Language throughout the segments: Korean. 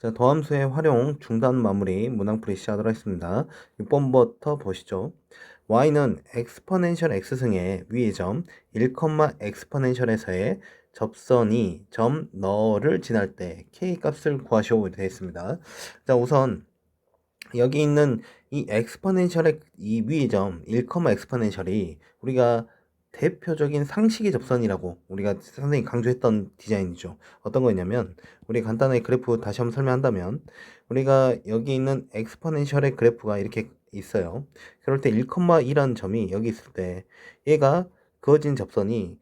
자, 더함수의 활용 중단 마무리 문항풀이 시작하도록 하겠습니다. 6번부터 보시죠. y는 엑스포넨셜 x승의 위의 점 1, 엑스포넨셜에서의 접선이 점 너를 지날 때 k 값을 구하시오 되어 있습니다. 자, 우선 여기 있는 이 엑스포넨셜의 이 위의 점 1, 엑스포넨셜이 우리가 대표적인 상식의 접선이라고 우리가 선생님이 강조했던 디자인이죠. 어떤 거냐면 우리 간단하게 그래프 다시 한번 설명한다면 우리가 여기 있는 엑스포넨셜의 그래프가 이렇게 있어요. 그럴 때 1,2라는 점이 여기 있을 때 얘가 그어진 접선이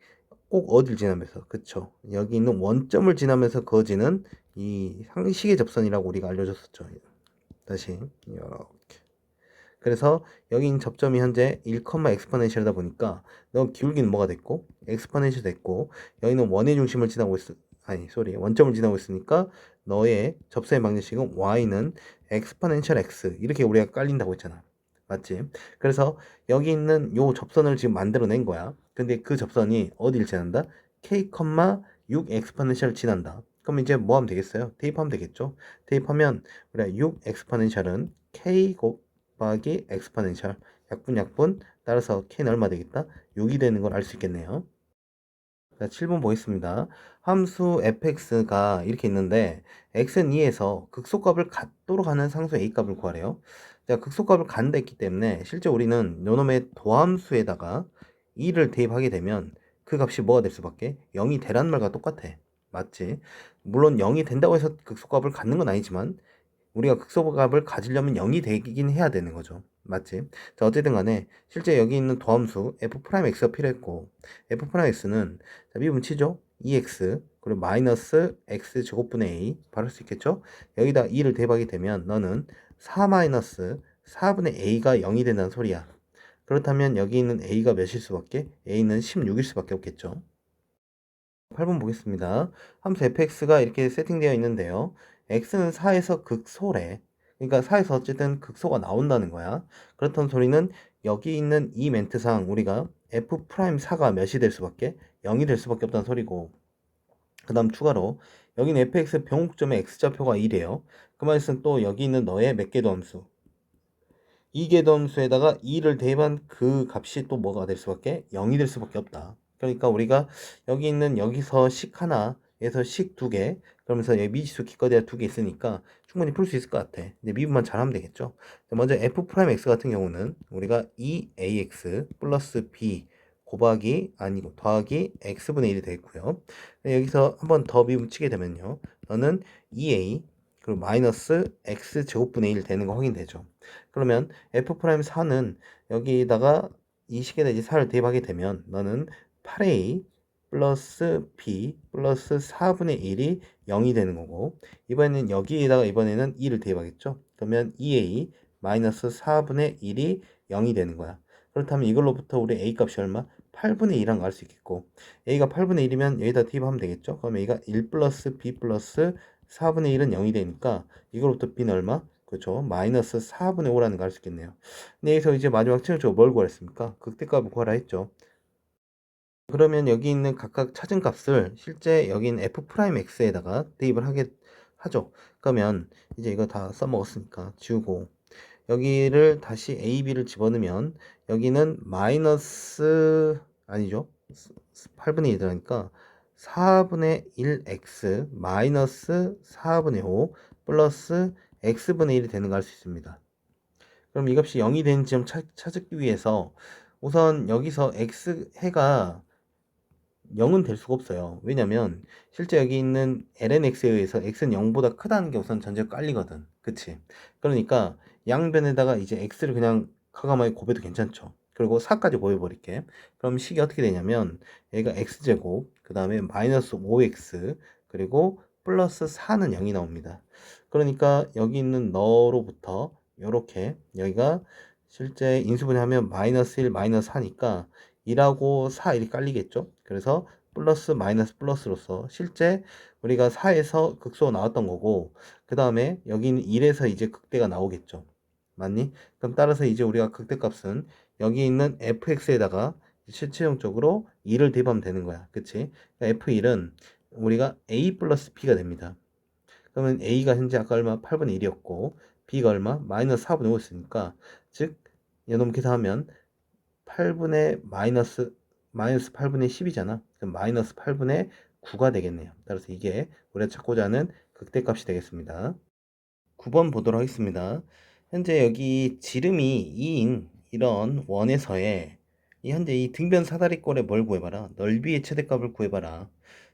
꼭 어딜 지나면서, 그쵸, 여기 있는 원점을 지나면서 그어지는 이 상식의 접선이라고 우리가 알려줬었죠. 다시 이렇게. 그래서 여기 있는 접점이 현재 1, 엑스포넨셜이다 보니까 너 기울기는 뭐가 됐고 엑스포넨셜 됐고 여기는 원의 중심을 지나고 원점을 지나고 있으니까 너의 접선의 방정식은 y는 엑스포넨셜 x 이렇게 우리가 깔린다고 했잖아. 맞지? 그래서 여기 있는 요 접선을 지금 만들어낸 거야. 근데 그 접선이 어디를 지난다? k, 6 엑스포넨셜을 지난다. 그럼 이제 뭐 하면 되겠어요? 대입하면 되겠죠? 대입하면 우리가 6 엑스포넨셜은 k 곱하기 엑스포넨셜 약분 따라서 k는 얼마 되겠다? 6이 되는 걸 알 수 있겠네요. 자, 7번 보겠습니다. 함수 fx가 이렇게 있는데 x는 2에서 극소값을 갖도록 하는 상수 a값을 구하래요. 자, 극소값을 갖는다 했기 때문에 실제 우리는 요놈의 도함수에다가 2를 대입하게 되면 그 값이 뭐가 될 수밖에? 0이 되라는 말과 똑같아. 맞지? 물론 0이 된다고 해서 극소값을 갖는 건 아니지만 우리가 극소값을 가지려면 0이 되긴 해야 되는 거죠. 맞지? 자, 어쨌든 간에 실제 여기 있는 도함수 f'x가 필요했고 f'x는 자, 미분 치죠? 2x 그리고 마이너스 x 제곱분의 a 바로 할 수 있겠죠? 여기다 2를 대입하게 되면 너는 4 마이너스 4분의 a가 0이 된다는 소리야. 그렇다면 여기 있는 a가 몇일 수밖에? a는 16일 수밖에 없겠죠. 8번 보겠습니다. 함수 fx가 이렇게 세팅되어 있는데요. x는 4에서 극소래. 그러니까 4에서 어쨌든 극소가 나온다는 거야. 그렇다는 소리는 여기 있는 이 멘트상 우리가 f'4가 몇이 될 수밖에? 0이 될 수밖에 없다는 소리고, 그 다음 추가로 여기는 fx 병목점의 x좌표가 1이에요. 그 말은 또 여기 있는 너의 몇 개도 함수 2개도 함수에다가 2를 대입한 그 값이 또 뭐가 될 수밖에? 0이 될 수밖에 없다. 그러니까 우리가 여기 있는 여기서 식 하나에서 식 두 개, 그러면서 여기 미지수 기껏해야 두 개 있으니까 충분히 풀 수 있을 것 같아. 근데 미분만 잘하면 되겠죠. 먼저 f'x 같은 경우는 우리가 2ax 플러스 b 곱하기 아니고 더하기 x분의 1이 되겠고요. 여기서 한번 더 미분 치게 되면요, 너는 2a 그리고 마이너스 x 제곱분의 1 되는 거 확인되죠. 그러면 f'4는 여기다가 이 식에다 이제 4를 대입하게 되면 너는 8a 플러스 b 플러스 4분의 1이 0이 되는 거고, 이번에는 여기에다가 이번에는 2를 대입하겠죠. 그러면 2a 마이너스 4분의 1이 0이 되는 거야. 그렇다면 이걸로부터 우리 a 값이 얼마? 8분의 2라는 걸 알 수 있겠고, a가 8분의 1이면 여기다 대입하면 되겠죠. 그럼 a가 1 플러스 b 플러스 4분의 1은 0이 되니까 이걸로부터 b는 얼마? 그렇죠. 마이너스 4분의 5라는 걸 알 수 있겠네요. 근데 여기서 이제 마지막 최종적으로 뭘 구하랬습니까? 극대값을 구하라 했죠. 그러면 여기 있는 각각 찾은 값을 실제 여기 있는 f'x에다가 대입을 하죠. 그러면 이제 이거 다 써먹었으니까 지우고 여기를 다시 a, b를 집어넣으면 여기는 마이너스 아니죠. 8분의 1 들어가니까 4분의 1x 마이너스 4분의 5 플러스 x분의 1이 되는 거 알 수 있습니다. 그럼 이 값이 0이 되는 지점 찾기 위해서 우선 여기서 x해가 0은 될 수가 없어요. 왜냐면 실제 여기 있는 lnx에 의해서 x는 0보다 크다는 게 우선 전제가 깔리거든. 그치? 그러니까 양변에다가 이제 x를 그냥 과감하게 곱해도 괜찮죠. 그리고 4까지 곱해버릴게. 그럼 식이 어떻게 되냐면 얘가 x제곱 그 다음에 마이너스 5x 그리고 플러스 4는 0이 나옵니다. 그러니까 여기 있는 너로부터 요렇게 여기가 실제 인수분해하면 마이너스 1 마이너스 4니까 2하고 4 이렇게 깔리겠죠. 그래서 플러스 마이너스 플러스로서 실제 우리가 4에서 극소가 나왔던 거고, 그 다음에 여기는 1에서 이제 극대가 나오겠죠. 맞니? 그럼 따라서 이제 우리가 극대값은 여기 있는 fx에다가 실체적으로 2를 대입하면 되는 거야. 그치? 그러니까 f1은 우리가 a 플러스 b가 됩니다. 그러면 A가 현재 아까 얼마? 8분의 1이었고 B가 얼마? 마이너스 4분의 5였으니까 즉 이놈 계산하면 8분의 마이너스 8분의 10이잖아. 그럼 마이너스 8분의 9가 되겠네요. 따라서 이게 우리가 찾고자 하는 극대값이 되겠습니다. 9번 보도록 하겠습니다. 현재 여기 지름이 2인 이런 원에서의 현재 이 등변 사다리꼴의 뭘 구해봐라. 넓이의 최대값을 구해봐라.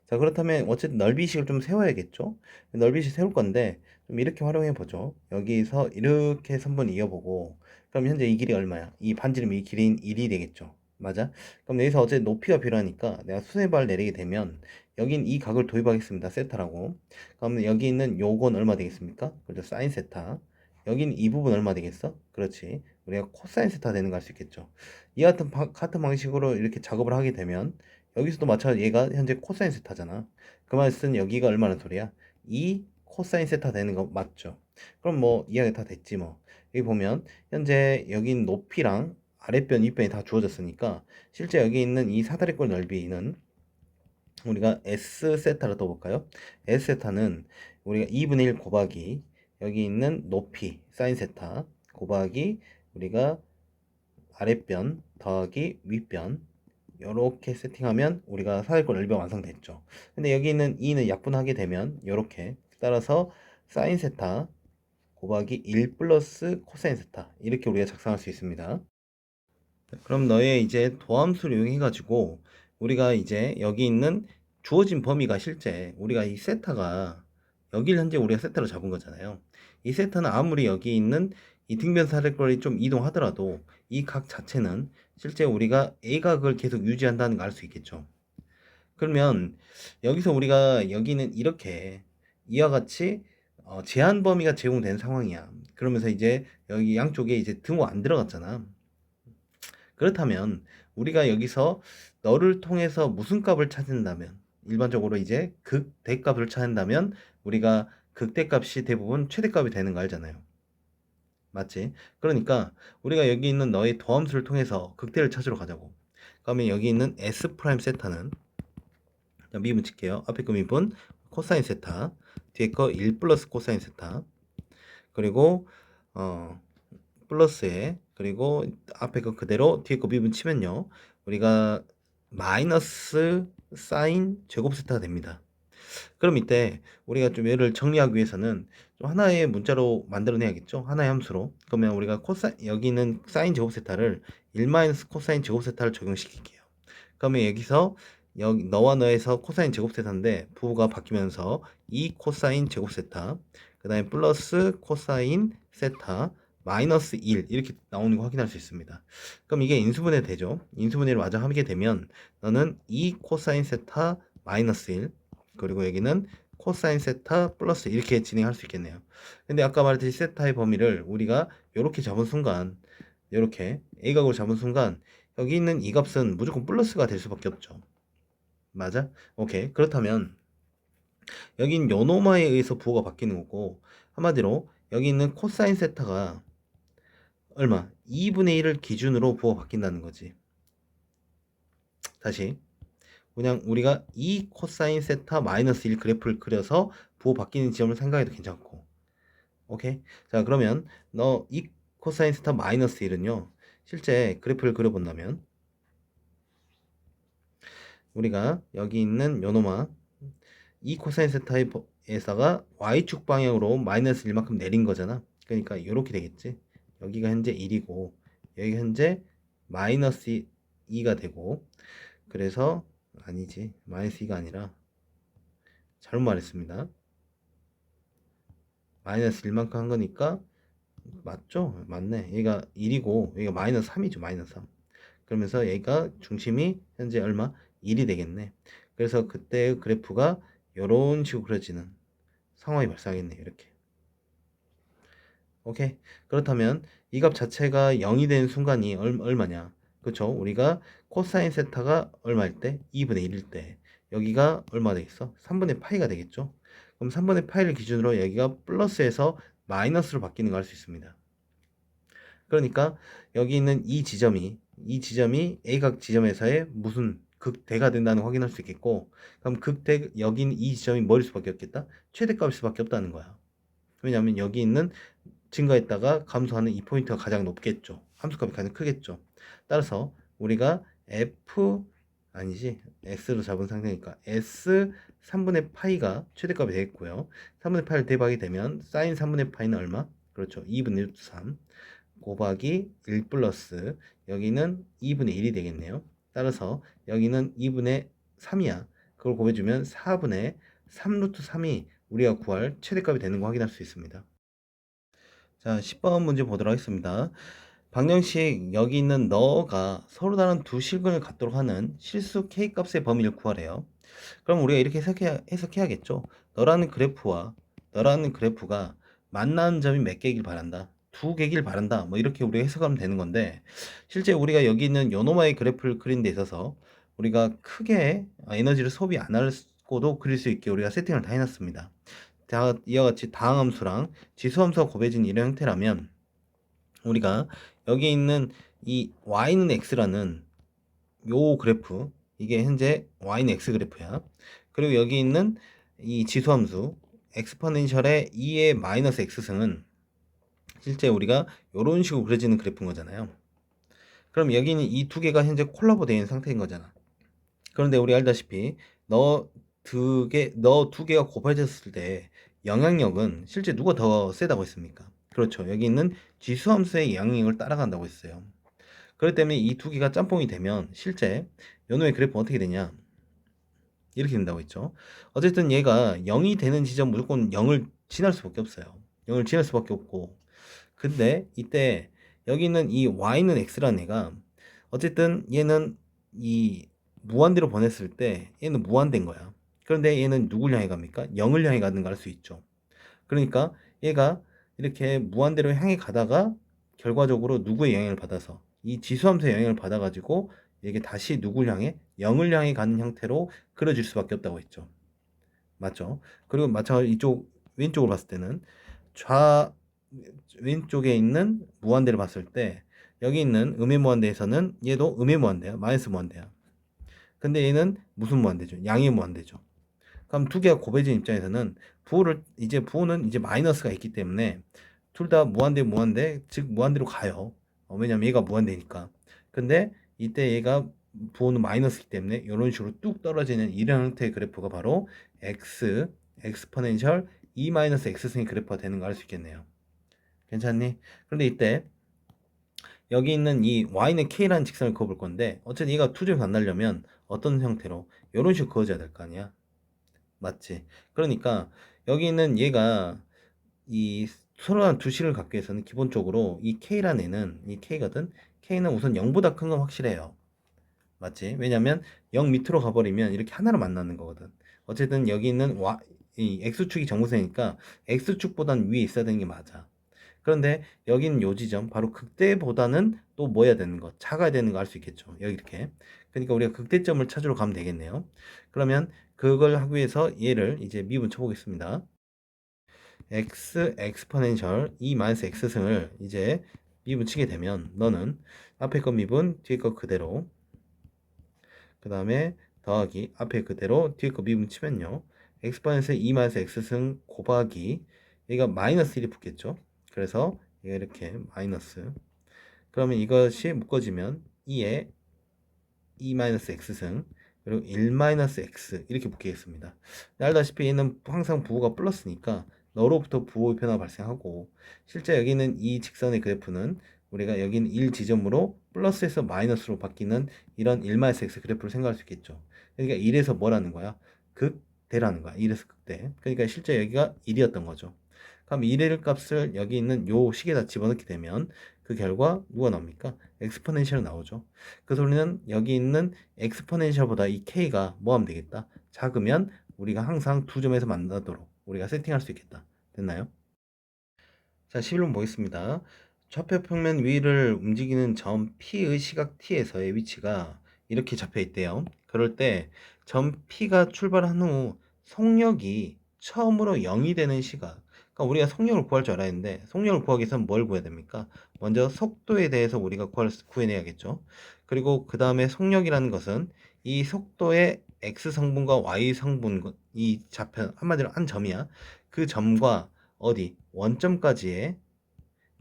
자, 그렇다면 어쨌든 넓이식을 좀 세워야겠죠? 넓이식 세울 건데 좀 이렇게 활용해 보죠. 여기서 이렇게 선분 이어보고 그럼 현재 이 길이 얼마야? 이 반지름 이 길이인 1이 되겠죠. 맞아? 그럼 여기서 어쨌든 높이가 필요하니까 내가 수세발 내리게 되면 여긴 이 각을 도입하겠습니다. 세타라고. 그러면 여기 있는 요건 얼마 되겠습니까? 그렇죠. 사인 세타. 여긴 이 부분 얼마 되겠어? 그렇지. 우리가 코사인 세타 되는 거 알 수 있겠죠. 이 같은 방식으로 이렇게 작업을 하게 되면 여기서도 마찬가지 얘가 현재 코사인 세타잖아. 그 말은 여기가 얼마나 소리야? 이 코사인 세타 되는 거 맞죠? 그럼 뭐 이야기 다 됐지 뭐. 여기 보면 현재 여기 높이랑 아랫변, 윗변이 다 주어졌으니까 실제 여기 있는 이 사다리꼴 넓이는 우리가 S 세타를 떠볼까요? S 세타는 우리가 2분의 1 곱하기 여기 있는 높이 사인 세타 곱하기 우리가 아랫변 더하기 윗변 이렇게 세팅하면 우리가 사다리꼴 넓이가 완성됐죠. 근데 여기 있는 2는 약분하게 되면 이렇게 따라서 사인 세타 곱하기 1 플러스 코사인 세타 이렇게 우리가 작성할 수 있습니다. 그럼 너의 이제 도함수를 이용해 가지고 우리가 이제 여기 있는 주어진 범위가 실제 우리가 이 세타가 여기를 현재 우리가 세타로 잡은 거잖아요. 이 세타는 아무리 여기 있는 이 등변 사다리꼴이 좀 이동하더라도 이 각 자체는 실제 우리가 A각을 계속 유지한다는 걸 알 수 있겠죠. 그러면 여기서 우리가 여기는 이렇게 이와 같이 제한 범위가 제공된 상황이야. 그러면서 이제 여기 양쪽에 이제 등호 안 들어갔잖아. 그렇다면 우리가 여기서 너를 통해서 무슨 값을 찾는다면 일반적으로 이제 극대값을 찾는다면 우리가 극대값이 대부분 최대값이 되는 거 알잖아요. 맞지? 그러니까 우리가 여기 있는 너의 도함수를 통해서 극대를 찾으러 가자고. 그러면 여기 있는 S 프라임 세타는 미분 칠게요. 앞에 거 미분 코사인 세타, 뒤에 거 1 플러스 코사인 세타, 그리고 플러스에 그리고 앞에 거 그대로 뒤에 거 미분 치면요 우리가 마이너스 사인 제곱 세타가 됩니다. 그럼 이때 우리가 좀 얘를 정리하기 위해서는 좀 하나의 문자로 만들어내야겠죠. 하나의 함수로. 그러면 우리가 여기 있는 사인 제곱 세타를 1 마이너스 코사인 제곱 세타를 적용시킬게요. 그러면 여기서 여기 너와 너에서 코사인 제곱 세타인데 부호가 바뀌면서 2 코사인 제곱 세타 그 다음에 플러스 코사인 세타 마이너스 1 이렇게 나오는 거 확인할 수 있습니다. 그럼 이게 인수분해 되죠. 인수분해를 마저 하게 되면 너는 2 코사인 세타 마이너스 1 그리고 여기는 코사인 세타 플러스 이렇게 진행할 수 있겠네요. 근데 아까 말했듯이 세타의 범위를 우리가 이렇게 잡은 순간 이렇게 A각으로 잡은 순간 여기 있는 이 값은 무조건 플러스가 될 수밖에 없죠. 맞아? 오케이. 그렇다면 여긴 요노마에 의해서 부호가 바뀌는 거고 한마디로 여기 있는 코사인 세타가 얼마? 2분의 1을 기준으로 부호가 바뀐다는 거지. 다시 그냥 우리가 2 코사인 세타 마이너스 1 그래프를 그려서 부호 바뀌는 지점을 생각해도 괜찮고 오케이? 자 그러면 너 2 코사인 세타 마이너스 1은요 실제 그래프를 그려본다면 우리가 여기 있는 요노마 2 코사인 세타에서가 y축 방향으로 마이너스 1만큼 내린 거잖아. 그러니까 이렇게 되겠지. 여기가 현재 1이고 여기 현재 마이너스 2가 되고 그래서 아니지 마이너스 2가 아니라 잘못 말했습니다. 마이너스 1만큼 한 거니까 맞죠? 맞네. 얘가 1이고 여기가 마이너스 3이죠. 마이너스 3. 그러면서 얘가 중심이 현재 얼마? 1이 되겠네. 그래서 그때의 그래프가 이런 식으로 그려지는 상황이 발생하겠네. 이렇게. 오케이. 그렇다면 이 값 자체가 0이 되는 순간이 얼마냐? 그쵸? 우리가 코사인 세타가 얼마일 때? 2분의 1일 때. 여기가 얼마 되겠어? 3분의 파이가 되겠죠? 그럼 3분의 파이를 기준으로 여기가 플러스에서 마이너스로 바뀌는 걸 알 수 있습니다. 그러니까 여기 있는 이 지점이 A각 지점에서의 무슨 극대가 된다는 걸 확인할 수 있겠고, 그럼 극대 여긴 이 지점이 뭐일 수밖에 없겠다? 최대값일 수밖에 없다는 거야. 왜냐하면 여기 있는 증가했다가 감소하는 이 포인트가 가장 높겠죠. 함수값이 가장 크겠죠. 따라서 우리가 f 아니지 s로 잡은 상태니까 s 3분의 파이가 최대값이 되겠고요. 3분의 파이를 대박이 되면 사인 3분의 파이는 얼마? 그렇죠. 2분의 루트 3 곱하기 1 플러스 여기는 2분의 1이 되겠네요. 따라서 여기는 2분의 3이야. 그걸 곱해주면 4분의 3 루트 3이 우리가 구할 최대값이 되는 거 확인할 수 있습니다. 자, 10번 문제 보도록 하겠습니다. 방정식 여기 있는 너가 서로 다른 두 실근을 갖도록 하는 실수 k값의 범위를 구하래요. 그럼 우리가 이렇게 해석해야겠죠. 너라는 그래프와 너라는 그래프가 만나는 점이 몇 개길 바란다. 두 개길 바란다. 뭐 이렇게 우리가 해석하면 되는 건데 실제 우리가 여기 있는 요노마의 그래프를 그린 데 있어서 우리가 크게 에너지를 소비 안 하고도 그릴 수 있게 우리가 세팅을 다 해놨습니다. 이와 같이 다항함수랑 지수함수가 곱해진 이런 형태라면 우리가 여기 있는 이 y는 x라는 요 그래프 이게 현재 y는 x 그래프야. 그리고 여기 있는 이 지수함수 엑스포넨셜의 2의 마이너스 x승은 실제 우리가 이런 식으로 그려지는 그래프인 거잖아요. 그럼 여기는 이 두 개가 현재 콜라보 되어 있는 상태인 거잖아. 그런데 우리 알다시피 너 두 개가 곱해졌을 때 영향력은 실제 누가 더 세다고 했습니까? 그렇죠. 여기 있는 지수함수의 영향력을 따라간다고 했어요. 그렇기 때문에 이 두 개가 짬뽕이 되면 실제 연호의 그래프는 어떻게 되냐? 이렇게 된다고 했죠. 어쨌든 얘가 0이 되는 지점 무조건 0을 지날 수밖에 없어요. 0을 지날 수밖에 없고. 근데 이때 여기 있는 이 y는 x라는 애가 어쨌든 얘는 이 무한대로 보냈을 때 얘는 무한대인 거야. 그런데 얘는 누굴 향해 갑니까? 0을 향해 가는 걸 알 수 있죠. 그러니까 얘가 이렇게 무한대로 향해 가다가 결과적으로 누구의 영향을 받아서 이 지수함수의 영향을 받아가지고 이게 다시 누굴 향해? 0을 향해 가는 형태로 그려질 수밖에 없다고 했죠. 맞죠? 그리고 마찬가지로 이쪽 왼쪽으로 봤을 때는 왼쪽에 있는 무한대를 봤을 때 여기 있는 음의 무한대에서는 얘도 음의 무한대야. 마이너스 무한대야. 근데 얘는 무슨 무한대죠? 양의 무한대죠. 그럼 두 개가 곱해진 입장에서는 부호는 이제 마이너스가 있기 때문에 둘 다 무한대 즉 무한대로 가요. 왜냐면 얘가 무한대니까. 근데 이때 얘가 부호는 마이너스이기 때문에 이런 식으로 뚝 떨어지는 이런 형태의 그래프가 바로 엑스포넨셜 E-X승의 그래프가 되는 거 알 수 있겠네요. 괜찮니? 그런데 이때 여기 있는 이 y는 k라는 직선을 그어볼 건데 어쨌든 얘가 투점이 만나려면 어떤 형태로 이런 식으로 그어져야 될 거 아니야. 맞지? 그러니까 여기 있는 얘가 이 서로 두 식을 갖기 위해서는 기본적으로 이 k라는 애는 이 k거든. k는 우선 0보다 큰 건 확실해요. 맞지? 왜냐면 0 밑으로 가버리면 이렇게 하나로 만나는 거거든. 어쨌든 여기 있는 이 x축이 정무세니까 x축보단 위에 있어야 되는 게 맞아. 그런데 여기는 요 지점 바로 극대보다는 또 뭐 해야 되는 거 작아야 되는 거 알 수 있겠죠. 여기 이렇게. 그러니까 우리가 극대점을 찾으러 가면 되겠네요. 그러면 그걸 하기 위해서 얘를 이제 미분 쳐보겠습니다. x 엑스포넨셜 e 마이너스 x승을 이제 미분 치게 되면 너는 앞에 거 미분 뒤에 거 그대로 그 다음에 더하기 앞에 그대로 뒤에 거 미분 치면요 엑스포넨셜 e 마이너스 x승 곱하기 얘가 마이너스 1이 붙겠죠. 그래서 얘가 이렇게 마이너스 그러면 이것이 묶어지면 2의 e-x승 그리고 1-x 이렇게 묶이겠습니다. 알다시피 얘는 항상 부호가 플러스니까 너로부터 부호의 변화가 발생하고 실제 여기는 이 직선의 그래프는 우리가 여기는 1 지점으로 플러스에서 마이너스로 바뀌는 이런 1-x 그래프를 생각할 수 있겠죠. 그러니까 1에서 뭐라는 거야? 극대라는 거야. 1에서 극대. 그러니까 실제 여기가 1이었던 거죠. 그럼 1의 값을 여기 있는 요 식에다 집어넣게 되면 그 결과 누가 나옵니까? 엑스포넨셜이 나오죠. 그 소리는 여기 있는 엑스포넨셜보다 이 k가 뭐 하면 되겠다? 작으면 우리가 항상 두 점에서 만나도록 우리가 세팅할 수 있겠다. 됐나요? 자, 11번 보겠습니다. 좌표 평면 위를 움직이는 점 P의 시각 T에서의 위치가 이렇게 잡혀 있대요. 그럴 때 점 P가 출발한 후 속력이 처음으로 0이 되는 시각 그러니까 우리가 속력을 구할 줄 알아야 하는데 속력을 구하기 위해서는 뭘 구해야 됩니까? 먼저 속도에 대해서 우리가 구해내야겠죠. 그리고 그 다음에 속력이라는 것은 이 속도의 x 성분과 y 성분, 이 좌표 한마디로 한 점이야. 그 점과 어디 원점까지의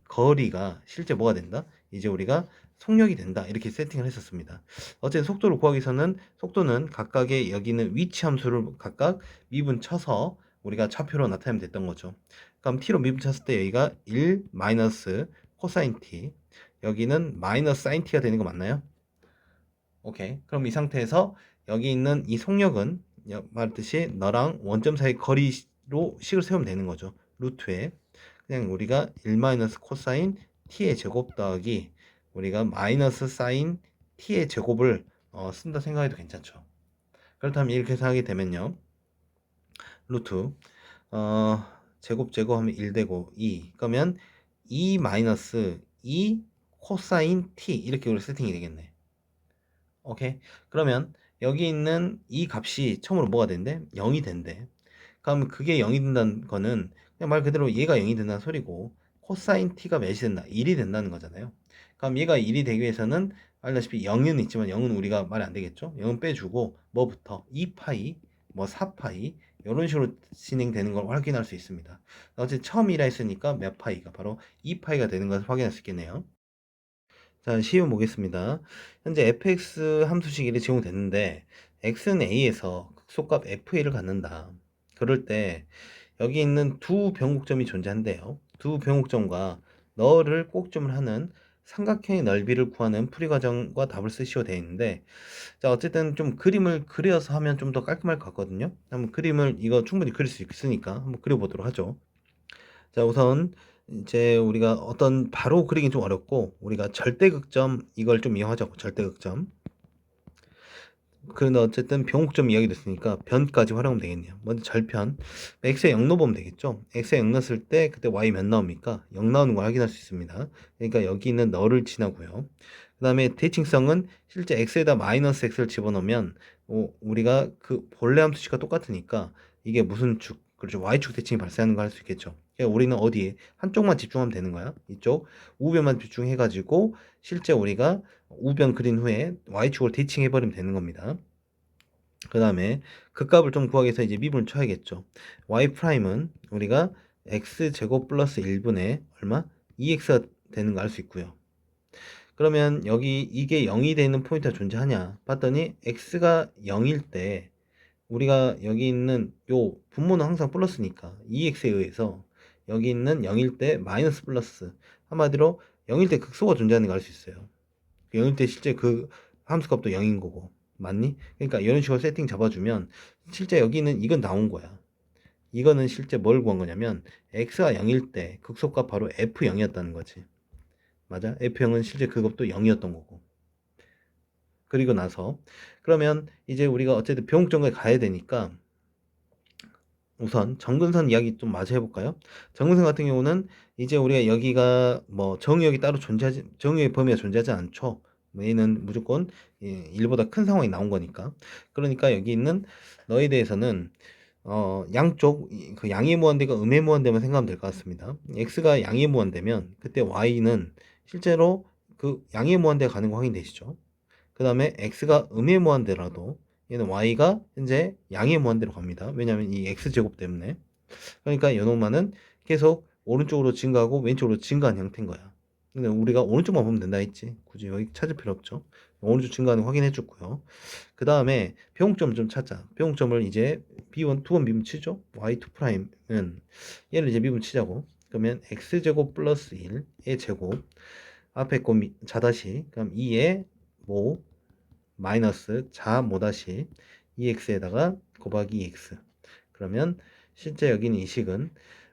거리가 실제 뭐가 된다? 이제 우리가 속력이 된다. 이렇게 세팅을 했었습니다. 어쨌든 속도를 구하기 위해서는 속도는 각각의 여기는 위치 함수를 각각 미분 쳐서 우리가 좌표로 나타내면 됐던 거죠. 그럼 t로 미분 쳤을 때 여기가 1 마이너스 코사인 t, 여기는 마이너스 사인 t가 되는 거 맞나요? 오케이. 그럼 이 상태에서 여기 있는 이 속력은 말했듯이 너랑 원점 사이 거리로 식을 세우면 되는 거죠. 루트에 그냥 우리가 1 마이너스 코사인 t의 제곱 더하기 우리가 마이너스 사인 t의 제곱을 쓴다 생각해도 괜찮죠. 그렇다면 이렇게 생각하게 되면요. 루트 제곱하면 1 되고 2 그러면 2 마이너스 2 코사인 t 이렇게 우리 세팅이 되겠네. 오케이. 그러면 여기 있는 이 값이 처음으로 뭐가 된대? 0이 된대. 그럼 그게 0이 된다는 거는 그냥 말 그대로 얘가 0이 된다는 소리고 코사인 t가 몇이 된다? 1이 된다는 거잖아요. 그럼 얘가 1이 되기 위해서는 알다시피 0은 있지만 0은 우리가 말이 안 되겠죠? 0은 빼주고 뭐부터? 2파이, 뭐 4파이 이런 식으로 진행되는 걸 확인할 수 있습니다. 어쨌든 처음이라 했으니까 몇 파이가 바로 2파이가 되는 것을 확인할 수 있겠네요. 자, 시험 보겠습니다. 현재 fx 함수식 일이 제공됐는데 x는 a에서 극소값 fa를 갖는다. 그럴 때 여기 있는 두 변곡점이 존재한대요. 두 변곡점과 너를 꼭점을 하는 삼각형의 넓이를 구하는 풀이 과정과 답을 쓰시오 되어 있는데, 자, 어쨌든 좀 그림을 그려서 하면 좀 더 깔끔할 것 같거든요. 한번 그림을 이거 충분히 그릴 수 있으니까 한번 그려보도록 하죠. 자, 우선 이제 우리가 어떤 바로 그리긴 좀 어렵고 우리가 절대극점 이걸 좀 이용하자고. 절대극점. 그런데 어쨌든 변곡점 이야기 됐으니까 변까지 활용하면 되겠네요. 먼저 절편 x에 0 넣어보면 되겠죠. x에 0 넣었을 때 그때 y 몇 나옵니까? 0 나오는 걸 확인할 수 있습니다. 그러니까 여기 있는 너를 지나고요. 그 다음에 대칭성은 실제 x에다 마이너스 x를 집어넣으면 우리가 그 본래 함수식과 똑같으니까 이게 무슨 축, 그렇죠, y축 대칭이 발생하는 걸 할 수 있겠죠. 그러니까 우리는 어디에 한쪽만 집중하면 되는 거야. 이쪽 우변만 집중해가지고 실제 우리가 우변 그린 후에 y축으로 대칭해버리면 되는 겁니다. 그 다음에 그 값을 좀 구하기 위해서 이제 미분을 쳐야겠죠. y''은 우리가 x제곱 플러스 1분의 얼마? 2x가 되는 거 알 수 있고요. 그러면 여기 이게 0이 되는 포인트가 존재하냐 봤더니 x가 0일 때 우리가 여기 있는 요 분모는 항상 플러스니까 2x에 의해서 여기 있는 0일 때 마이너스 플러스, 한마디로 0일 때 극소가 존재하는 걸 알 수 있어요. 0일 때 실제 그 함수값도 0인 거고, 맞니? 그러니까 이런 식으로 세팅 잡아주면 실제 여기는 이건 나온 거야. 이거는 실제 뭘 구한 거냐면 x가 0일 때 극소값 바로 f0이었다는 거지. 맞아? f0은 실제 그것도 0이었던 거고. 그리고 나서 그러면 이제 우리가 어쨌든 병목점까지 가야 되니까 우선 정근선 이야기 좀 마저 해볼까요? 정근선 같은 경우는 이제 우리가 여기가 뭐 정의역이 따로 존재하지, 정의의 범위가 존재하지 않죠. 얘는 무조건 1보다 큰 상황이 나온 거니까. 그러니까 여기 있는 너에 대해서는 양쪽 그 양의 무한대가 음의 무한대만 생각하면 될 것 같습니다. x가 양의 무한대면 그때 y는 실제로 그 양의 무한대가 가는 거 확인되시죠? 그 다음에 x가 음의 무한대라도 얘는 y가 현재 양의 무한대로 갑니다. 왜냐하면 이 x제곱 때문에. 그러니까 요놈만은 계속 오른쪽으로 증가하고 왼쪽으로 증가하는 형태인 거야. 근데 우리가 오른쪽만 보면 된다 했지. 굳이 여기 찾을 필요 없죠. 오른쪽 증가하는 거 확인해 줬고요. 그 다음에 병점을 좀 찾자. 병점을 이제 b1 두 번 미분 치죠. y2'은 얘를 이제 미분 치자고. 그러면 x제곱 플러스 1의 제곱 앞에 거 자다시, 그럼 2의 모 마이너스 자 모다시 2x에다가 곱하기 2x. 그러면 실제 여기는 이 식은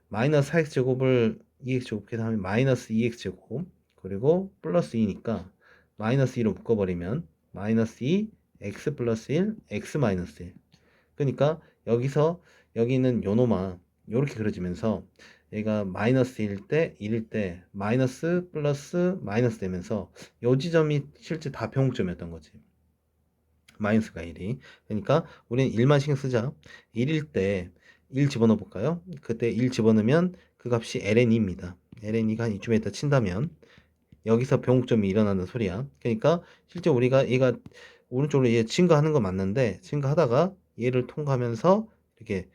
마이너스 4x제곱을 2x제곱 계산하면 마이너스 2x제곱 그리고 플러스 2니까 마이너스 2로 묶어버리면 마이너스 2 x 플러스 1 x 마이너스 1. 그러니까 여기서 여기 있는 요노마 요렇게 그려지면서 얘가 마이너스 1일 때 1일 때 마이너스 플러스 마이너스 되면서 요 지점이 실제 다 병목점이었던 거지. 마이너스가 1이. 그러니까 우리는 1만 신경 쓰자. 1일 때 1 집어넣어 볼까요? 그때 1 집어넣으면 그 값이 ln입니다. ln이가 한 이쯤에 있다 친다면 여기서 병목점이 일어나는 소리야. 그러니까 실제 우리가 얘가 오른쪽으로 얘 증가하는 거 맞는데 증가하다가 얘를 통과하면서 이렇게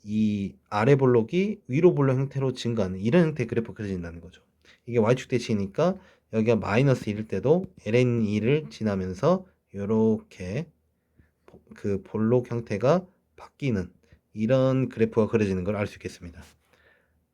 이 아래 볼록이 위로 볼록 형태로 증가하는 이런 형태의 그래프가 그려진다는 거죠. 이게 y축 대칭이니까 여기가 마이너스 1일 때도 ln2를 지나면서 이렇게 그 볼록 형태가 바뀌는 이런 그래프가 그려지는 걸 알 수 있겠습니다.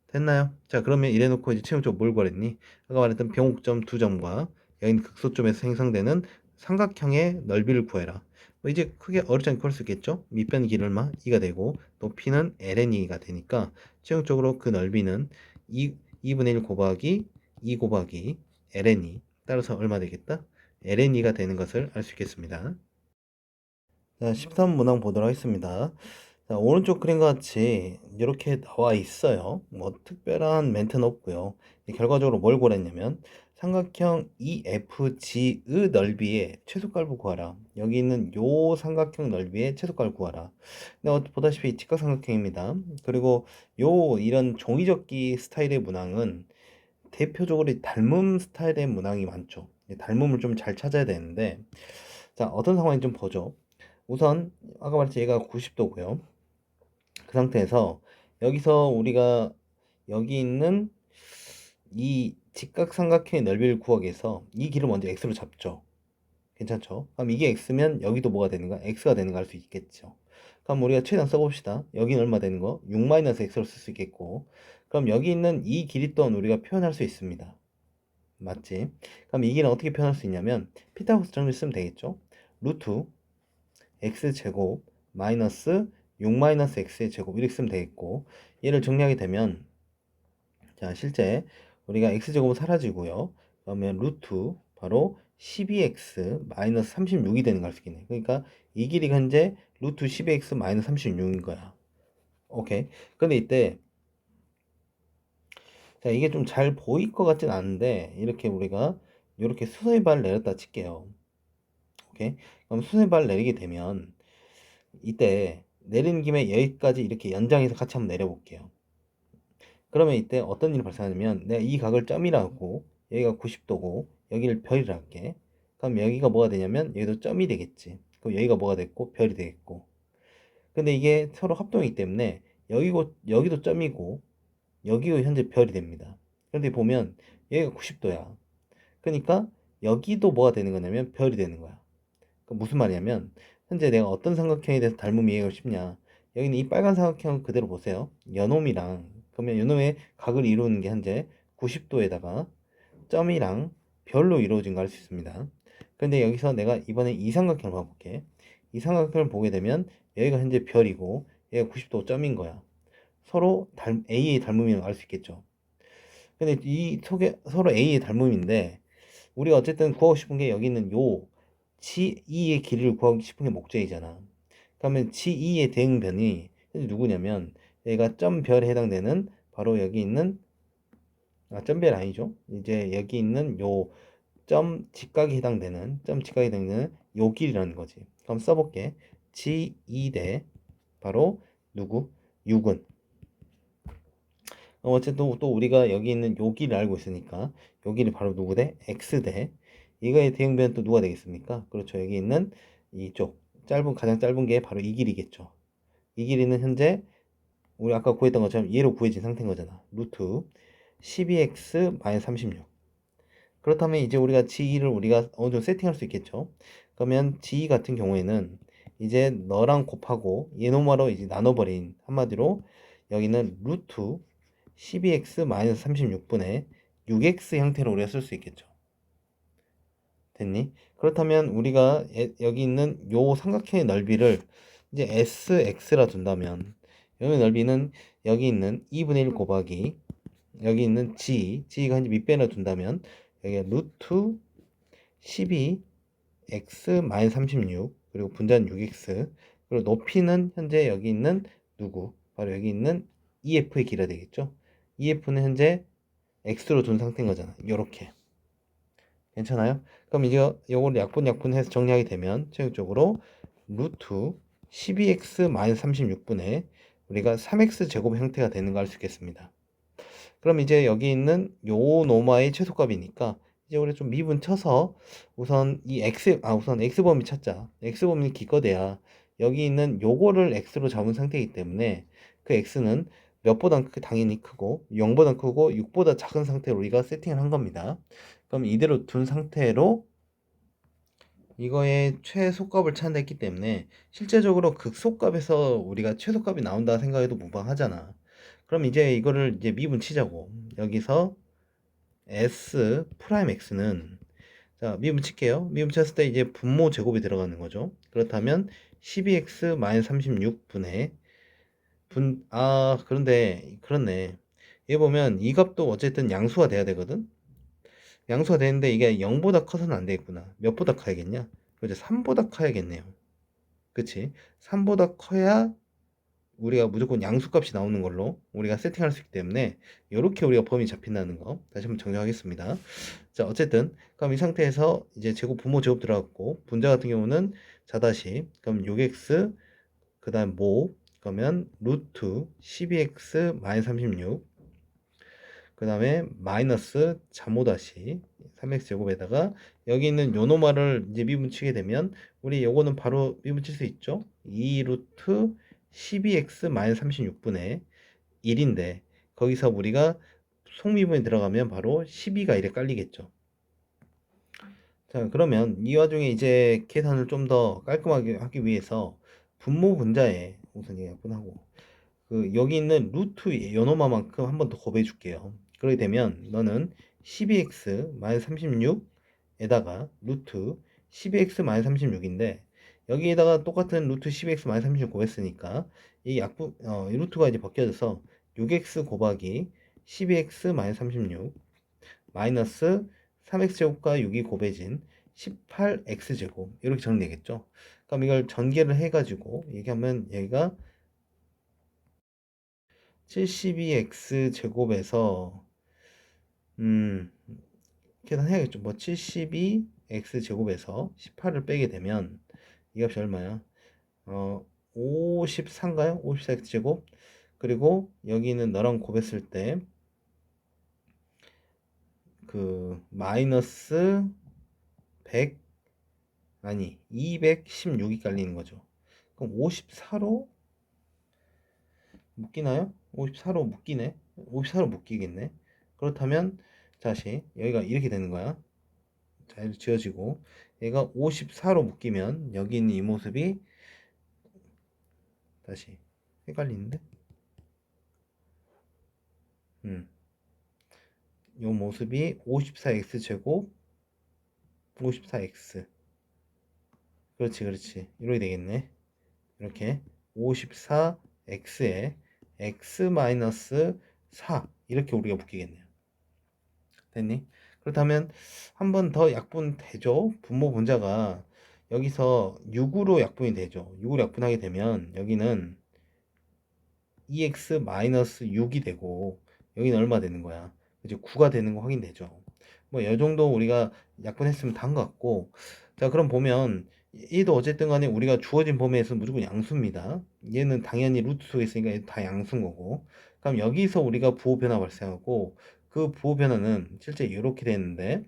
됐나요? 자, 그러면 이래놓고 이제 최종적으로 뭘 구하랬니? 아까 말했던 병옥점 두 점과 여긴 극소점에서 생성되는 삼각형의 넓이를 구해라. 뭐 이제 크게 어렵지 않게 구할 수 있겠죠? 밑변 길이만 2가 되고 높이는 ln2가 되니까 최종적으로 그 넓이는 2분의 1 곱하기 2 곱하기 ln2 따라서 얼마 되겠다? ln2가 되는 것을 알 수 있겠습니다. 자, 13문항 보도록 하겠습니다. 자, 오른쪽 그림과 같이 이렇게 나와 있어요. 뭐 특별한 멘트는 없고요. 결과적으로 뭘 구했냐면 삼각형 EFG의 넓이의 최소값을 구하라. 여기 있는 요 삼각형 넓이의 최소값을 구하라. 근데 보다시피 직각삼각형입니다. 그리고 요 이런 종이접기 스타일의 문항은 대표적으로 닮음 스타일의 문항이 많죠. 닮음을 좀 잘 찾아야 되는데, 자, 어떤 상황인지 좀 보죠. 우선 아까 말했지 얘가 90도고요. 그 상태에서 여기서 우리가 여기 있는 이 직각삼각형의 넓이를 구하기 위해서 이 길을 먼저 x로 잡죠. 괜찮죠? 그럼 이게 x면 여기도 뭐가 되는가? x가 되는 거 알 수 있겠죠. 그럼 우리가 최대한 써봅시다. 여기는 얼마 되는 거? 6-x로 쓸 수 있겠고, 그럼 여기 있는 이 길이 또한 우리가 표현할 수 있습니다. 맞지? 그럼 이 길은 어떻게 표현할 수 있냐면 피타고라스 정리 쓰면 되겠죠? 루트 x제곱 마이너스 6-x의 제곱 이렇게 쓰면 되겠고, 얘를 정리하게 되면 자 실제 우리가 x제곱은 사라지고요. 그러면 루트 바로 12x 마이너스 36이 되는 걸 알 수 있겠네. 그러니까 이 길이가 현재 루트 12x 마이너스 36인 거야. 오케이. 근데 이때 자 이게 좀 잘 보일 것 같진 않은데 이렇게 우리가 이렇게 수선의 발을 내렸다 칠게요. 오케이. 그럼 수선의 발을 내리게 되면 이때 내린 김에 여기까지 이렇게 연장해서 같이 한번 내려볼게요. 그러면 이때 어떤 일이 발생하냐면 내가 이 각을 점이라고 여기가 90도고 여기를 별이라 할게. 그럼 여기가 뭐가 되냐면 여기도 점이 되겠지. 그럼 여기가 뭐가 됐고 별이 되겠고. 근데 이게 서로 합동이기 때문에 여기도 점이고 여기도 현재 별이 됩니다. 그런데 보면 여기가 90도야. 그러니까 여기도 뭐가 되는 거냐면 별이 되는 거야. 그럼 무슨 말이냐면 현재 내가 어떤 삼각형에 대해서 닮음이 이해하고 싶냐. 여기는 이 빨간 삼각형 그대로 보세요. 연놈이랑 그러면 연놈의 각을 이루는 게 현재 90도에다가 점이랑 별로 이루어진 거 알 수 있습니다. 근데 여기서 내가 이번에 이 삼각형을 봐볼게. 이 삼각형을 보게 되면 여기가 현재 별이고 얘가 90도 점인 거야. 서로 A의 닮음이라고 알 수 있겠죠. 근데 이 속에 서로 A의 닮음인데 우리가 어쨌든 구하고 싶은 게 여기 있는 요 G2의 길이를 구하고 싶은 게 목적이잖아. 그러면 G2의 대응변이 현재 누구냐면 얘가 점별에 해당되는 바로 여기 있는 점별 아니죠. 이제 여기 있는 요 점 직각에 해당되는 요 길이라는 거지. 그럼 써볼게. G2 대 바로 누구? 6은 어쨌든 또 우리가 여기 있는 요 길을 알고 있으니까 요 길이 바로 누구 대? X 대 이거의 대응변은 또 누가 되겠습니까? 그렇죠. 여기 있는 이쪽 가장 짧은 게 바로 이 길이겠죠. 이 길이는 현재 우리 아까 구했던 것처럼 얘로 구해진 상태인 거잖아. 루트 12x 36. 그렇다면 이제 우리가 G2를 우리가 어느 정도 세팅할 수 있겠죠. 그러면 G2 같은 경우에는 이제 너랑 곱하고 얘노마로 이제 나눠버린 한마디로 여기는 루트 12x 36분의 6x 형태로 우리가 쓸 수 있겠죠. 됐니? 그렇다면 우리가 여기 있는 요 삼각형의 넓이를 이제 SX라 둔다면 여기 넓이는 여기 있는 2분의 1 곱하기 여기 있는 G가 현재 밑변을 둔다면 여기가 루트 12x 36 그리고 분자는 6x 그리고 높이는 현재 여기 있는 누구? 바로 여기 있는 EF의 길이가 되겠죠? EF는 현재 X로 둔 상태인 거잖아. 요렇게. 괜찮아요? 그럼 이제 요걸 약분해서 정리하게 되면 최종적으로 루트 12x 36분의 우리가 3x 제곱 형태가 되는 거 알 수 있겠습니다. 그럼 이제 여기 있는 요 노마의 최소값이니까 이제 우리 좀 미분 쳐서 우선 우선 x범위 찾자. x범위 기껏해야 여기 있는 요거를 x로 잡은 상태이기 때문에 그 x는 몇보다 당연히 크고 0보다 크고 6보다 작은 상태로 우리가 세팅을 한 겁니다. 그럼 이대로 둔 상태로 이거의 최소값을 찾는다 했기 때문에 실제적으로 극소값에서 우리가 최소값이 나온다 생각해도 무방하잖아. 그럼 이제 이거를 이제 미분 치자고. 여기서 s 프라임 x는, 자, 미분 칠게요. 미분 쳤을 때 이제 분모 제곱이 들어가는 거죠. 그렇다면 12x 36분의 그런데 그렇네. 얘 보면 이 값도 어쨌든 양수가 돼야 되거든. 양수가 되는데 이게 0보다 커서는 안 되겠구나. 몇보다 커야겠냐? 그죠? 3보다 커야겠네요. 그치? 3보다 커야 우리가 무조건 양수값이 나오는 걸로 우리가 세팅할 수 있기 때문에 이렇게 우리가 범위 잡힌다는 거 다시 한번 정정하겠습니다. 자, 어쨌든 그럼 이 상태에서 이제 제곱 분모 제곱 들어갔고 분자 같은 경우는 자다시 그럼 6x 그 다음 그러면 루트 12x 마이너스 36 그 다음에 마이너스 자모다시 3x 제곱에다가 여기 있는 요 노말을 이제 미분치게 되면 우리 요거는 바로 미분칠 수 있죠. 2 루트 12x 마이너스 36분의 1인데 거기서 우리가 속미분에 들어가면 바로 12가 이래 깔리겠죠. 자, 그러면 이 와중에 이제 계산을 좀 더 깔끔하게 하기 위해서 분모 분자에 우선 약분하고 그 여기 있는 루트 요노마만큼 한 번 더 곱해 줄게요. 그렇게 되면 너는 12x 36에다가 루트 12x 36인데 여기에다가 똑같은 루트 12x 36 곱했으니까 이 루트가 이제 벗겨져서 6x 곱하기 12x 36 마이너스 3x제곱과 6이 곱해진 18x제곱 이렇게 정리되겠죠. 그럼 이걸 전개를 해가지고 얘기하면 얘가 72x 제곱에서 계산해야겠죠. 뭐 72x 제곱에서 18을 빼게 되면 이 값이 얼마야? 54인가요? 54x 제곱. 그리고 여기는 너랑 곱했을 때 그 마이너스 100 아니 216이 깔리는 거죠. 그럼 54로 묶이나요? 54로 묶이네. 54로 묶이겠네. 그렇다면 다시 여기가 이렇게 되는 거야. 잘 지어지고 얘가 54로 묶이면 여기 있는 이 모습이 다시 헷갈리는데? 이 모습이 54x 제곱 54x 그렇지 이렇게 되겠네. 이렇게 54x에 x-4 이렇게 우리가 묶이겠네요. 됐니? 그렇다면 한 번 더 약분 되죠. 분모 분자가 여기서 6으로 약분이 되죠. 6으로 약분하게 되면 여기는 2x-6이 되고 여기는 얼마 되는 거야? 이제 9가 되는 거 확인되죠. 뭐 이 정도 우리가 약분했으면 다 한 것 같고, 자 그럼 보면 얘도 어쨌든 간에 우리가 주어진 범위에서 무조건 양수입니다. 얘는 당연히 루트 속에 있으니까 얘도 다 양수인 거고, 그럼 여기서 우리가 부호 변화 발생하고 그 부호 변화는 실제 이렇게 되는데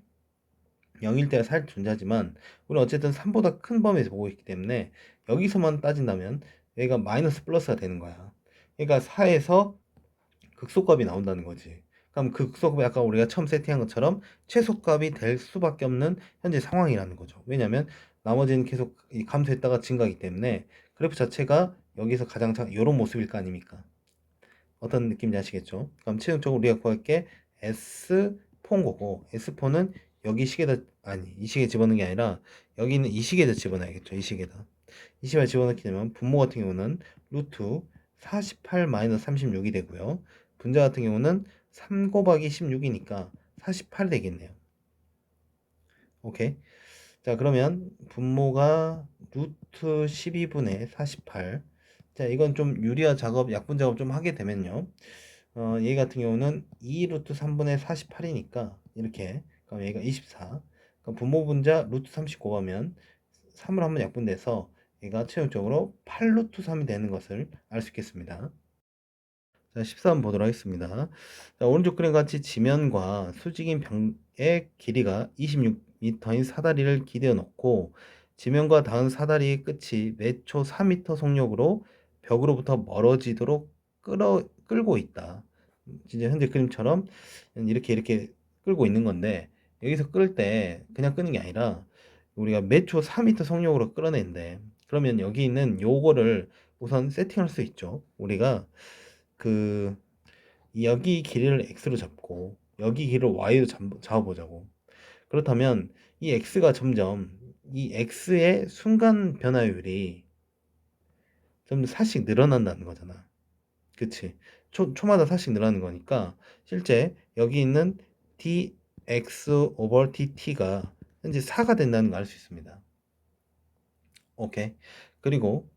0일 때가 살짝 존재하지만 우리는 어쨌든 3보다 큰 범위에서 보고 있기 때문에 여기서만 따진다면 얘가 마이너스 플러스가 되는 거야. 그러니까 4에서 극소값이 나온다는 거지. 그럼 그 극소값이 아까 우리가 처음 세팅한 것처럼 최소값이 될 수밖에 없는 현재 상황이라는 거죠. 왜냐면 나머지는 계속 감소했다가 증가하기 때문에 그래프 자체가 여기서 가장 이런 모습일 거 아닙니까? 어떤 느낌인지 아시겠죠? 그럼 최종적으로 우리가 구할 게 S4인 거고 S4는 여기 시계다 아니 이 시계 집어넣는 게 아니라 여기 있는 이 시계에다 집어넣어야겠죠. 이 시계에다. 이 시계에 집어넣게 되면 분모 같은 경우는 루트 48-36이 되고요. 분자 같은 경우는 3 곱하기 16이니까 48 되겠네요. 오케이. 자, 그러면 분모가 루트 12분의 48. 자, 이건 좀 유리화 작업, 약분 작업 좀 하게 되면요. 얘 같은 경우는 2 루트 3분의 48이니까 이렇게. 그럼 얘가 24. 그럼 분모 분자 루트 30 곱하면 3을 한번 약분돼서 얘가 최종적으로 8 루트 3이 되는 것을 알 수 있겠습니다. 자, 13 보도록 하겠습니다. 자, 오른쪽 그림 같이 지면과 수직인 벽의 길이가 26m인 사다리를 기대어 놓고 지면과 닿은 사다리의 끝이 매 초 4m 속력으로 벽으로부터 멀어지도록 끌고 있다. 진짜 현재 그림처럼 이렇게 끌고 있는 건데, 여기서 끌 때 그냥 끄는 게 아니라 우리가 매 초 4m 속력으로 끌어낸대. 그러면 여기 있는 요거를 우선 세팅할 수 있죠. 우리가 그 여기 길이를 x로 잡고 여기 길이를 y로 잡아보자고. 그렇다면 이 x가 점점 이 x의 순간 변화율이 점점 4씩 늘어난다는 거잖아. 그치? 초마다 4씩 늘어나는 거니까 실제 여기 있는 dx over dt가 현재 4가 된다는 걸 알 수 있습니다. 오케이. 그리고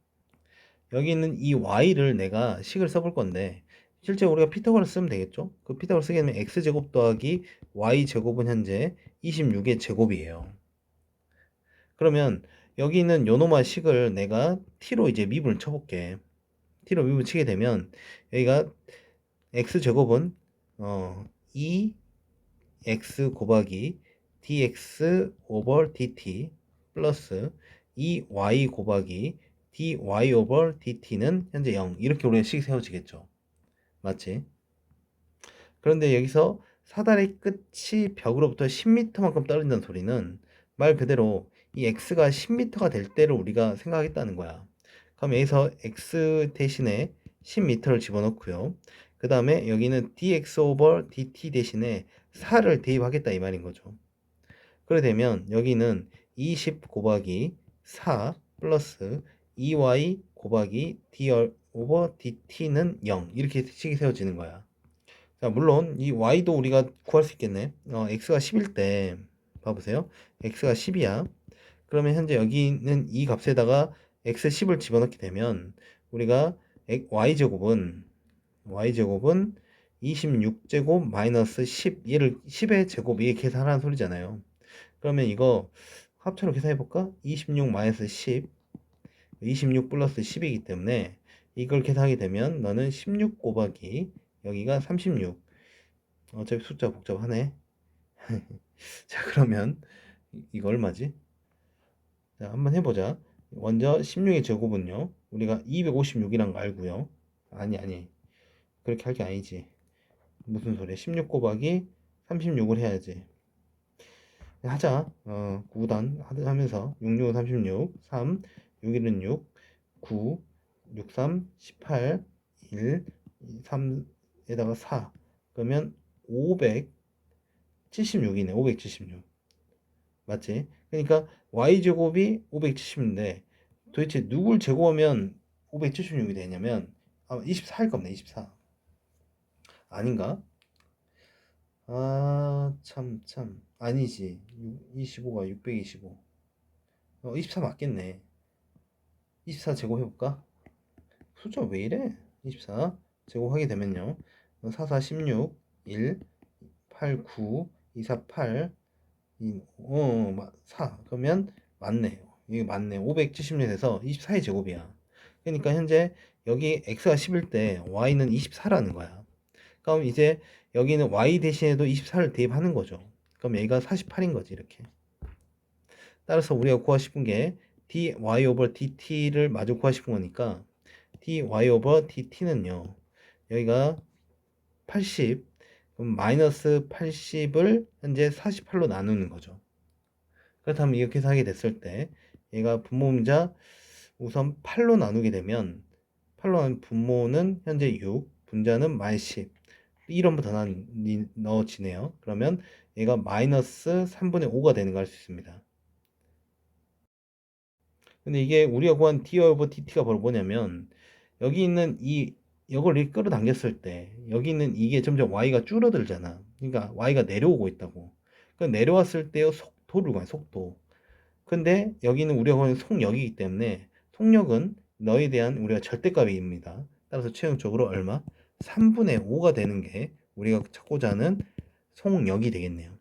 여기 있는 이 y를 내가 식을 써볼 건데, 실제 우리가 피타고라스 쓰면 되겠죠? 그 피타고라스 쓰게 되면 x제곱 더하기 y제곱은 현재 26의 제곱이에요. 그러면 여기 있는 요노마 식을 내가 t로 이제 미분을 쳐볼게. t로 미분 치게 되면 여기가 x제곱은 2x 곱하기 dx 오버 dt 플러스 2y 곱하기 dy over dt는 현재 0. 이렇게 우리가 식이 세워지겠죠. 맞지? 그런데 여기서 사다리 끝이 벽으로부터 10m만큼 떨어진다는 소리는 말 그대로 이 x가 10m가 될 때를 우리가 생각하겠다는 거야. 그럼 여기서 x 대신에 10m를 집어넣고요. 그 다음에 여기는 dx over dt 대신에 4를 대입하겠다 이 말인 거죠. 그렇게 되면 여기는 20 곱하기 4 플러스 2y 곱하기 d 오버 dt는 0. 이렇게 식이 세워지는 거야. 자, 물론 이 y도 우리가 구할 수 있겠네. x가 10일 때 봐보세요. x가 10이야. 그러면 현재 여기 있는 이 값에다가 x 10을 집어넣게 되면 우리가 y제곱은 26제곱 마이너스 10, 얘를 10의 제곱 이게 계산하는 소리잖아요. 그러면 이거 합쳐로 계산해볼까? 26 마이너스 10, 26 플러스 10이기 때문에 이걸 계산하게 되면 너는 16 곱하기 여기가 36. 어차피 숫자 복잡하네. 자, 그러면 이거 얼마지? 자, 한번 해보자. 먼저 16의 제곱은요, 우리가 256이란 거 알고요. 아니 그렇게 할 게 아니지. 무슨 소리야? 16 곱하기 36을 해야지. 하자. 9단 하면서 6, 6은 36, 3, 6, 1은 6, 9, 6, 3, 18, 1, 3에다가 4. 그러면 576이네. 576. 맞지? 그러니까 y제곱이 570인데 도대체 누굴 제곱하면 576이 되냐면 아마 24일 겁니다. 24. 아닌가? 참. 아니지. 25가 625. 24 맞겠네. 24 제곱해볼까? 숫자 왜 이래? 24 제곱하게 되면요. 4, 4, 16, 1, 8, 9, 2, 4, 8, 4. 그러면 맞네요. 이게 맞네. 576에서 24의 제곱이야. 그러니까 현재 여기 x가 10일 때 y는 24라는 거야. 그럼 이제 여기는 y 대신에도 24를 대입하는 거죠. 그럼 여기가 48인 거지, 이렇게. 따라서 우리가 구하고 싶은 게 dy over dt를 마저 구하고 싶은 거니까 dy over dt는요. 여기가 80, 그럼 마이너스 80을 현재 48로 나누는 거죠. 그렇다면 이렇게 하게 됐을 때 얘가 분모음자 우선 8로 나누게 되면 8로 나눈 분모는 현재 6, 분자는 마이너스 10. 1원부터 넣어지네요. 그러면 얘가 마이너스 3분의 5가 되는 걸 알 수 있습니다. 근데 이게 우리가 구한 d over dt가 바로 뭐냐면 여기 있는 이걸 이렇게 끌어당겼을 때 여기 있는 이게 점점 y가 줄어들잖아. 그러니까 y가 내려오고 있다고. 그 내려왔을 때의 속도를 구한 속도. 근데 여기는 우리가 구한 속력이기 때문에 속력은 너에 대한 우리가 절대값입니다. 따라서 최종적으로 얼마? 3분의 5가 되는 게 우리가 찾고자 하는 속력이 되겠네요.